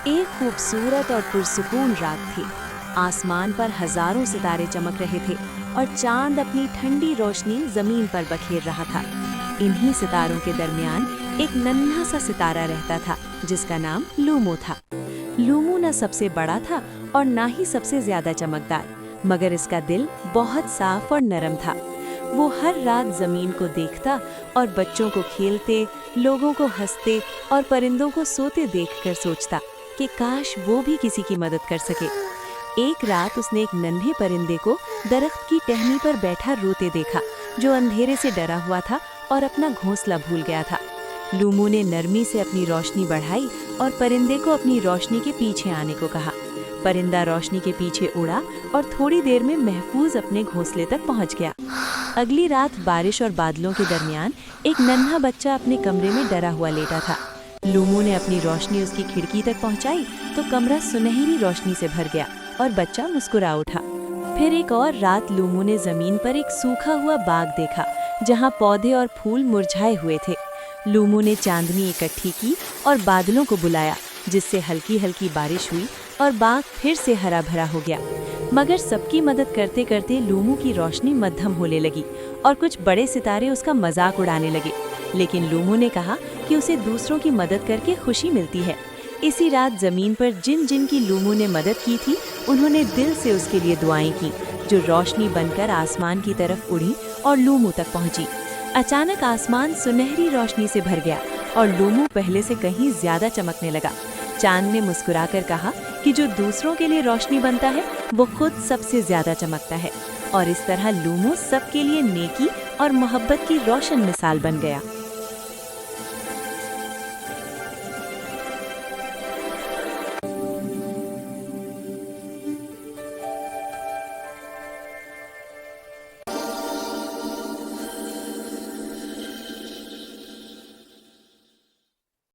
एक खूबसूरत और पुरसुकून रात थी। आसमान पर हजारों सितारे चमक रहे थे और चांद अपनी ठंडी रोशनी जमीन पर बखेर रहा था। इन्हीं सितारों के दरमियान एक नन्हा सा सितारा रहता था जिसका नाम लूमो था। लूमो न सबसे बड़ा था और ना ही सबसे ज्यादा चमकदार, मगर इसका दिल बहुत साफ और नरम था। वो हर रात जमीन को देखता और बच्चों को खेलते, लोगों को हंसते और परिंदों को सोते देखकर सोचता कि काश वो भी किसी की मदद कर सके। एक रात उसने एक नन्हे परिंदे को दरख्त की टहनी पर बैठा रोते देखा, जो अंधेरे से डरा हुआ था और अपना घोंसला भूल गया था। लूमो ने नरमी से अपनी रोशनी बढ़ाई और परिंदे को अपनी रोशनी के पीछे आने को कहा। परिंदा रोशनी के पीछे उड़ा और थोड़ी देर में महफूज अपने घोंसले तक पहुंच गया। अगली रात बारिश और बादलों के दरमियान एक नन्हा बच्चा अपने कमरे में डरा हुआ लेटा था। लूमो ने अपनी रोशनी उसकी खिड़की तक पहुंचाई तो कमरा सुनहरी रोशनी से भर गया और बच्चा मुस्कुरा उठा। फिर एक और रात लूमो ने जमीन पर एक सूखा हुआ बाग देखा जहां पौधे और फूल मुरझाए हुए थे। लूमो ने चांदनी इकट्ठी की और बादलों को बुलाया, जिससे हल्की हल्की बारिश हुई और बाग फिर से हरा भरा हो गया। मगर सबकी मदद करते करते लूमो की रोशनी मध्यम होने लगी और कुछ बड़े सितारे उसका मजाक उड़ाने लगे। लेकिन लूमो ने कहा कि उसे दूसरों की मदद करके खुशी मिलती है। इसी रात जमीन पर जिन जिन की लूमो ने मदद की थी, उन्होंने दिल से उसके लिए दुआएं की, जो रोशनी बनकर आसमान की तरफ उड़ी और लूमो तक पहुंची। अचानक आसमान सुनहरी रोशनी से भर गया और लूमो पहले से कहीं ज्यादा चमकने लगा। चांद ने मुस्कुराकर कहा कि जो दूसरों के लिए रोशनी बनता है वो खुद सबसे ज्यादा चमकता है। और इस तरह लूमो सबके लिए नेकी और मोहब्बत की रोशन मिसाल बन गया।